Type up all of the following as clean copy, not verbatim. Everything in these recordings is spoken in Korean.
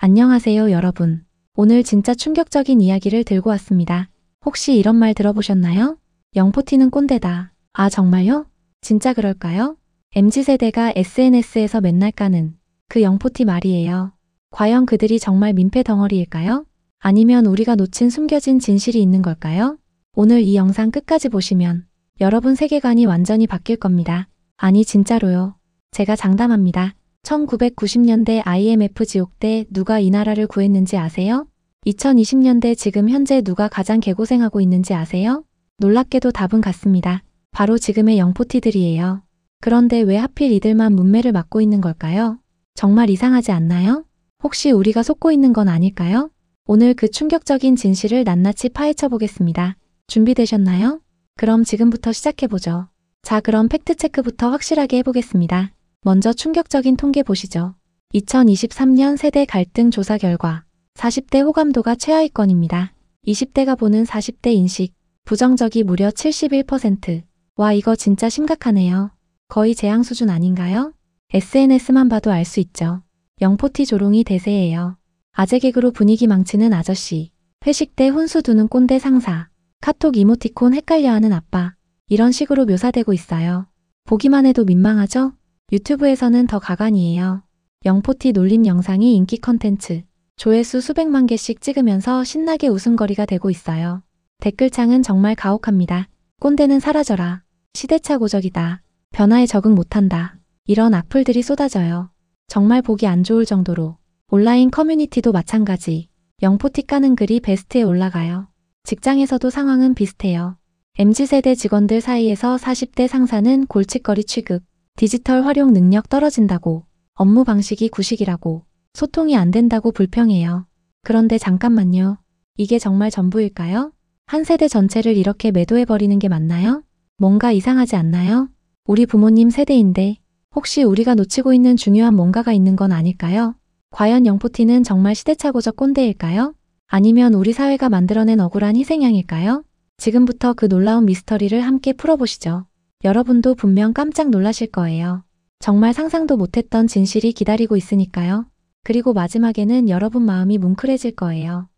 안녕하세요, 여러분. 오늘 진짜 충격적인 이야기를 들고 왔습니다. 혹시 이런 말 들어보셨나요? 영포티는 꼰대다. 아, 정말요? 진짜 그럴까요? MZ세대가 SNS에서 맨날 까는 그 영포티 말이에요. 과연 그들이 정말 민폐 덩어리일까요? 아니면 우리가 놓친 숨겨진 진실이 있는 걸까요? 오늘 이 영상 끝까지 보시면 여러분 세계관이 완전히 바뀔 겁니다. 아니, 진짜로요. 제가 장담합니다. 1990년대 IMF 지옥 때 누가 이 나라를 구했는지 아세요? 2020년대 지금 현재 누가 가장 개고생하고 있는지 아세요? 놀랍게도 답은 같습니다. 바로 지금의 영포티들이에요. 그런데 왜 하필 이들만 문매를 맞고 있는 걸까요? 정말 이상하지 않나요? 혹시 우리가 속고 있는 건 아닐까요? 오늘 그 충격적인 진실을 낱낱이 파헤쳐 보겠습니다. 준비되셨나요? 그럼 지금부터 시작해보죠. 자, 그럼 팩트체크부터 확실하게 해보겠습니다. 먼저 충격적인 통계 보시죠. 2023년 세대 갈등 조사 결과 40대 호감도가 최하위권입니다. 20대가 보는 40대 인식, 부정적이 무려 71%. 와, 이거 진짜 심각하네요. 거의 재앙 수준 아닌가요? SNS만 봐도 알 수 있죠. 영포티 조롱이 대세예요. 아재 개그로 분위기 망치는 아저씨, 회식 때 혼수 두는 꼰대 상사, 카톡 이모티콘 헷갈려하는 아빠, 이런 식으로 묘사되고 있어요. 보기만 해도 민망하죠? 유튜브에서는 더 가관이에요. 영포티 놀림 영상이 인기 컨텐츠, 조회수 수백만 개씩 찍으면서 신나게 웃음거리가 되고 있어요. 댓글창은 정말 가혹합니다. 꼰대는 사라져라. 시대착오적이다. 변화에 적응 못한다. 이런 악플들이 쏟아져요. 정말 보기 안 좋을 정도로. 온라인 커뮤니티도 마찬가지. 영포티 까는 글이 베스트에 올라가요. 직장에서도 상황은 비슷해요. MZ세대 직원들 사이에서 40대 상사는 골칫거리 취급, 디지털 활용 능력 떨어진다고, 업무 방식이 구식이라고, 소통이 안 된다고 불평해요. 그런데 잠깐만요. 이게 정말 전부일까요? 한 세대 전체를 이렇게 매도해버리는 게 맞나요? 뭔가 이상하지 않나요? 우리 부모님 세대인데 혹시 우리가 놓치고 있는 중요한 뭔가가 있는 건 아닐까요? 과연 영포티는 정말 시대착오적 꼰대일까요? 아니면 우리 사회가 만들어낸 억울한 희생양일까요? 지금부터 그 놀라운 미스터리를 함께 풀어보시죠. 여러분도 분명 깜짝 놀라실 거예요. 정말 상상도 못했던 진실이 기다리고 있으니까요. 그리고 마지막에는 여러분 마음이 뭉클해질 거예요.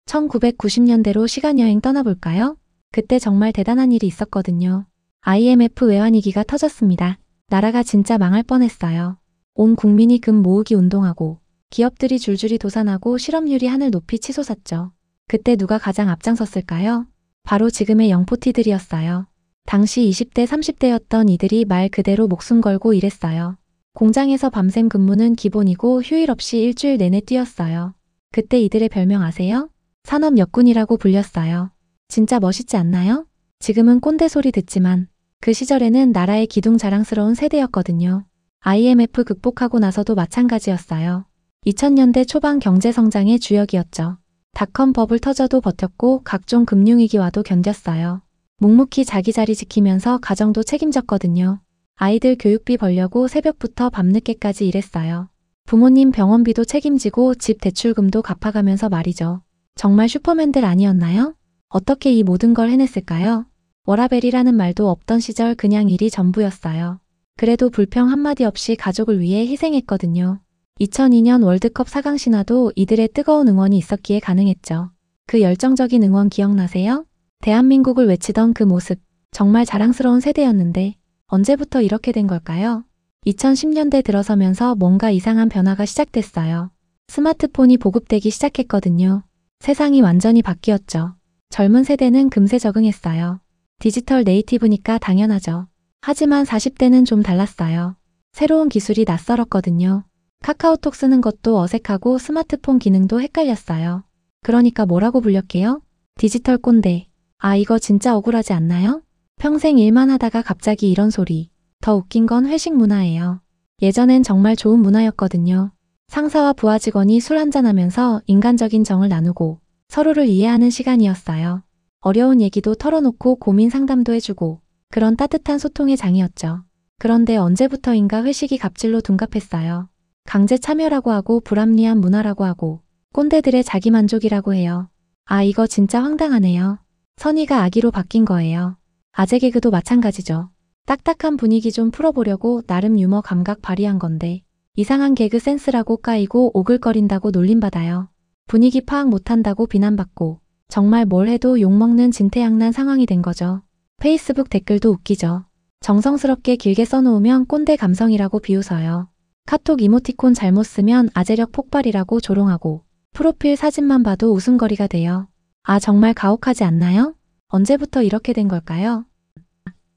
1990년대로 시간여행 떠나볼까요? 그때 정말 대단한 일이 있었거든요. IMF 외환위기가 터졌습니다. 나라가 진짜 망할 뻔했어요. 온 국민이 금 모으기 운동하고 기업들이 줄줄이 도산하고 실업률이 하늘 높이 치솟았죠. 그때 누가 가장 앞장섰을까요? 바로 지금의 영포티들이었어요. 당시 20대 30대였던 이들이 말 그대로 목숨 걸고 일했어요. 공장에서 밤샘 근무는 기본이고 휴일 없이 일주일 내내 뛰었어요. 그때 이들의 별명 아세요? 산업역군이라고 불렸어요. 진짜 멋있지 않나요? 지금은 꼰대 소리 듣지만 그 시절에는 나라의 기둥 자랑스러운 세대였거든요. IMF 극복하고 나서도 마찬가지였어요. 2000년대 초반 경제 성장의 주역이었죠. 닷컴 버블 터져도 버텼고 각종 금융위기와도 견뎠어요. 묵묵히 자기 자리 지키면서 가정도 책임졌거든요. 아이들 교육비 벌려고 새벽부터 밤늦게까지 일했어요. 부모님 병원비도 책임지고 집 대출금도 갚아가면서 말이죠. 정말 슈퍼맨들 아니었나요? 어떻게 이 모든 걸 해냈을까요? 워라벨이라는 말도 없던 시절 그냥 일이 전부였어요. 그래도 불평 한마디 없이 가족을 위해 희생했거든요. 2002년 월드컵 4강 신화도 이들의 뜨거운 응원이 있었기에 가능했죠. 그 열정적인 응원 기억나세요? 대한민국을 외치던 그 모습, 정말 자랑스러운 세대였는데 언제부터 이렇게 된 걸까요? 2010년대 들어서면서 뭔가 이상한 변화가 시작됐어요. 스마트폰이 보급되기 시작했거든요. 세상이 완전히 바뀌었죠. 젊은 세대는 금세 적응했어요. 디지털 네이티브니까 당연하죠. 하지만 40대는 좀 달랐어요. 새로운 기술이 낯설었거든요. 카카오톡 쓰는 것도 어색하고 스마트폰 기능도 헷갈렸어요. 그러니까 뭐라고 불렸게요? 디지털 꼰대. 아, 이거 진짜 억울하지 않나요? 평생 일만 하다가 갑자기 이런 소리. 더 웃긴 건 회식 문화예요. 예전엔 정말 좋은 문화였거든요. 상사와 부하 직원이 술 한잔하면서 인간적인 정을 나누고 서로를 이해하는 시간이었어요. 어려운 얘기도 털어놓고 고민 상담도 해주고 그런 따뜻한 소통의 장이었죠. 그런데 언제부터인가 회식이 갑질로 둔갑했어요. 강제 참여라고 하고 불합리한 문화라고 하고 꼰대들의 자기만족이라고 해요. 아, 이거 진짜 황당하네요. 선의가 악의로 바뀐 거예요. 아재 개그도 마찬가지죠. 딱딱한 분위기 좀 풀어보려고 나름 유머 감각 발휘한 건데 이상한 개그 센스라고 까이고 오글거린다고 놀림받아요. 분위기 파악 못한다고 비난받고 정말 뭘 해도 욕먹는 진퇴양난 상황이 된 거죠. 페이스북 댓글도 웃기죠. 정성스럽게 길게 써놓으면 꼰대 감성이라고 비웃어요. 카톡 이모티콘 잘못 쓰면 아재력 폭발이라고 조롱하고 프로필 사진만 봐도 웃음거리가 돼요. 아, 정말 가혹하지 않나요? 언제부터 이렇게 된 걸까요?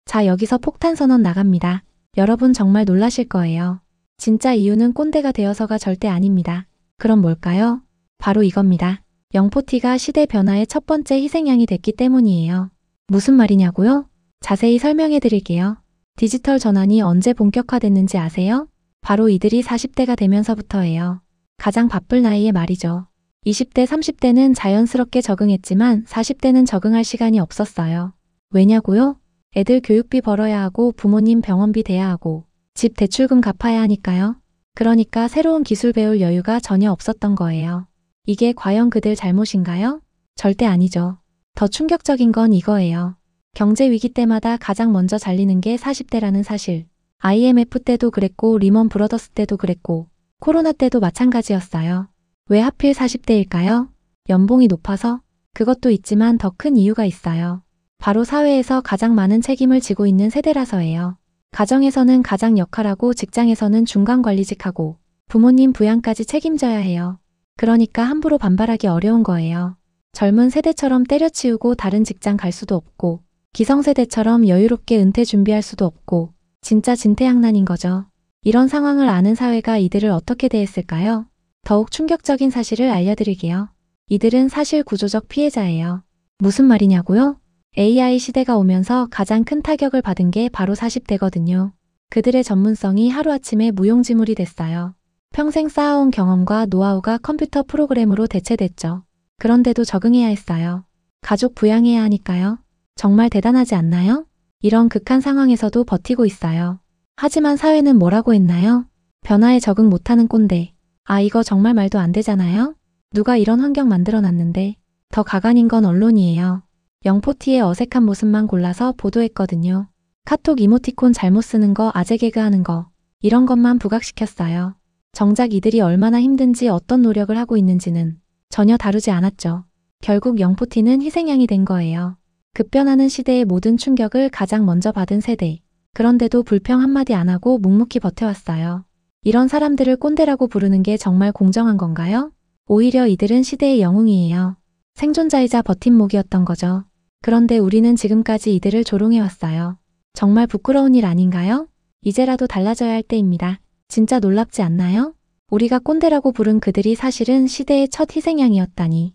자, 여기서 폭탄 선언 나갑니다. 여러분 정말 놀라실 거예요. 진짜 이유는 꼰대가 되어서가 절대 아닙니다. 그럼 뭘까요? 바로 이겁니다. 영포티가 시대 변화의 첫 번째 희생양이 됐기 때문이에요. 무슨 말이냐고요? 자세히 설명해 드릴게요. 디지털 전환이 언제 본격화됐는지 아세요? 바로 이들이 40대가 되면서부터예요. 가장 바쁠 나이에 말이죠. 20대, 30대는 자연스럽게 적응했지만 40대는 적응할 시간이 없었어요. 왜냐고요? 애들 교육비 벌어야 하고 부모님 병원비 대야 하고 집 대출금 갚아야 하니까요. 그러니까 새로운 기술 배울 여유가 전혀 없었던 거예요. 이게 과연 그들 잘못인가요? 절대 아니죠. 더 충격적인 건 이거예요. 경제 위기 때마다 가장 먼저 잘리는 게 40대라는 사실. IMF 때도 그랬고 리먼 브러더스 때도 그랬고 코로나 때도 마찬가지였어요. 왜 하필 40대일까요? 연봉이 높아서? 그것도 있지만 더 큰 이유가 있어요. 바로 사회에서 가장 많은 책임을 지고 있는 세대라서예요. 가정에서는 가장 역할하고 직장에서는 중간관리직하고 부모님 부양까지 책임져야 해요. 그러니까 함부로 반발하기 어려운 거예요. 젊은 세대처럼 때려치우고 다른 직장 갈 수도 없고 기성세대처럼 여유롭게 은퇴 준비할 수도 없고 진짜 진퇴양난인 거죠. 이런 상황을 아는 사회가 이들을 어떻게 대했을까요? 더욱 충격적인 사실을 알려드릴게요. 이들은 사실 구조적 피해자예요. 무슨 말이냐고요? AI 시대가 오면서 가장 큰 타격을 받은 게 바로 40대거든요. 그들의 전문성이 하루아침에 무용지물이 됐어요. 평생 쌓아온 경험과 노하우가 컴퓨터 프로그램으로 대체됐죠. 그런데도 적응해야 했어요. 가족 부양해야 하니까요. 정말 대단하지 않나요? 이런 극한 상황에서도 버티고 있어요. 하지만 사회는 뭐라고 했나요? 변화에 적응 못하는 꼰대. 아, 이거 정말 말도 안 되잖아요? 누가 이런 환경 만들어놨는데. 더 가관인 건 언론이에요. 영포티의 어색한 모습만 골라서 보도했거든요. 카톡 이모티콘 잘못 쓰는 거, 아재 개그 하는 거, 이런 것만 부각시켰어요. 정작 이들이 얼마나 힘든지 어떤 노력을 하고 있는지는 전혀 다루지 않았죠. 결국 영포티는 희생양이 된 거예요. 급변하는 시대의 모든 충격을 가장 먼저 받은 세대. 그런데도 불평 한마디 안 하고 묵묵히 버텨왔어요. 이런 사람들을 꼰대라고 부르는 게 정말 공정한 건가요? 오히려 이들은 시대의 영웅이에요. 생존자이자 버팀목이었던 거죠. 그런데 우리는 지금까지 이들을 조롱해왔어요. 정말 부끄러운 일 아닌가요? 이제라도 달라져야 할 때입니다. 진짜 놀랍지 않나요? 우리가 꼰대라고 부른 그들이 사실은 시대의 첫 희생양이었다니.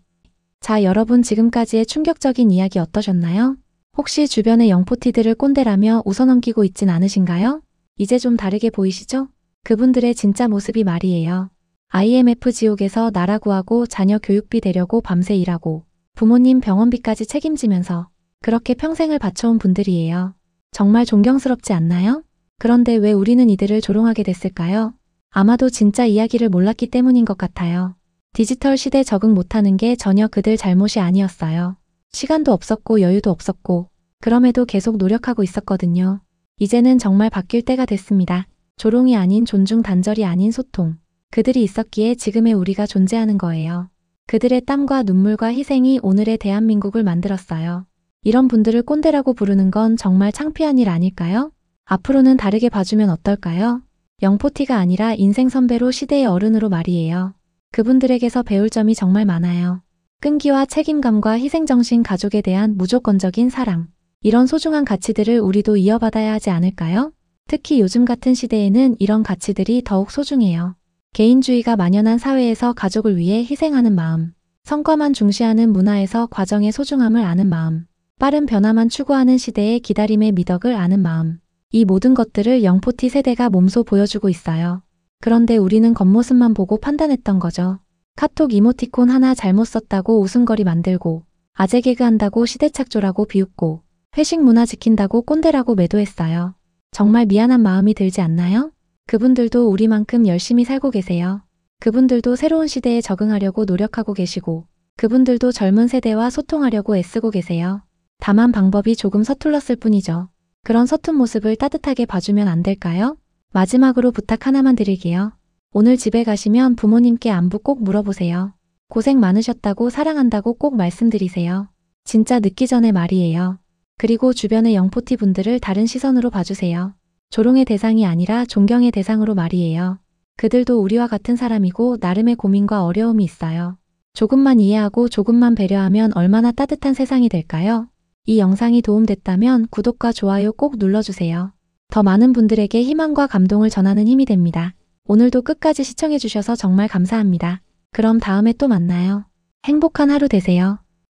자, 여러분 지금까지의 충격적인 이야기 어떠셨나요? 혹시 주변의 영포티들을 꼰대라며 웃어넘기고 있진 않으신가요? 이제 좀 다르게 보이시죠? 그분들의 진짜 모습이 말이에요. IMF 지옥에서 나라 구하고 자녀 교육비 대려고 밤새 일하고 부모님 병원비까지 책임지면서 그렇게 평생을 바쳐온 분들이에요. 정말 존경스럽지 않나요? 그런데 왜 우리는 이들을 조롱하게 됐을까요? 아마도 진짜 이야기를 몰랐기 때문인 것 같아요. 디지털 시대 적응 못하는 게 전혀 그들 잘못이 아니었어요. 시간도 없었고 여유도 없었고 그럼에도 계속 노력하고 있었거든요. 이제는 정말 바뀔 때가 됐습니다. 조롱이 아닌 존중, 단절이 아닌 소통. 그들이 있었기에 지금의 우리가 존재하는 거예요. 그들의 땀과 눈물과 희생이 오늘의 대한민국을 만들었어요. 이런 분들을 꼰대라고 부르는 건 정말 창피한 일 아닐까요? 앞으로는 다르게 봐주면 어떨까요? 영포티가 아니라 인생 선배로 시대의 어른으로 말이에요. 그분들에게서 배울 점이 정말 많아요. 끈기와 책임감과 희생정신, 가족에 대한 무조건적인 사랑. 이런 소중한 가치들을 우리도 이어받아야 하지 않을까요? 특히 요즘 같은 시대에는 이런 가치들이 더욱 소중해요. 개인주의가 만연한 사회에서 가족을 위해 희생하는 마음, 성과만 중시하는 문화에서 과정의 소중함을 아는 마음, 빠른 변화만 추구하는 시대의 기다림의 미덕을 아는 마음. 이 모든 것들을 영포티 세대가 몸소 보여주고 있어요. 그런데 우리는 겉모습만 보고 판단했던 거죠. 카톡 이모티콘 하나 잘못 썼다고 웃음거리 만들고, 아재 개그 한다고 시대착조라고 비웃고, 회식 문화 지킨다고 꼰대라고 매도했어요. 정말 미안한 마음이 들지 않나요? 그분들도 우리만큼 열심히 살고 계세요. 그분들도 새로운 시대에 적응하려고 노력하고 계시고, 그분들도 젊은 세대와 소통하려고 애쓰고 계세요. 다만 방법이 조금 서툴렀을 뿐이죠. 그런 서툰 모습을 따뜻하게 봐주면 안 될까요? 마지막으로 부탁 하나만 드릴게요. 오늘 집에 가시면 부모님께 안부 꼭 물어보세요. 고생 많으셨다고 사랑한다고 꼭 말씀드리세요. 진짜 늦기 전에 말이에요. 그리고 주변의 영포티 분들을 다른 시선으로 봐주세요. 조롱의 대상이 아니라 존경의 대상으로 말이에요. 그들도 우리와 같은 사람이고 나름의 고민과 어려움이 있어요. 조금만 이해하고 조금만 배려하면 얼마나 따뜻한 세상이 될까요? 이 영상이 도움됐다면 구독과 좋아요 꼭 눌러주세요. 더 많은 분들에게 희망과 감동을 전하는 힘이 됩니다. 오늘도 끝까지 시청해주셔서 정말 감사합니다. 그럼 다음에 또 만나요. 행복한 하루 되세요.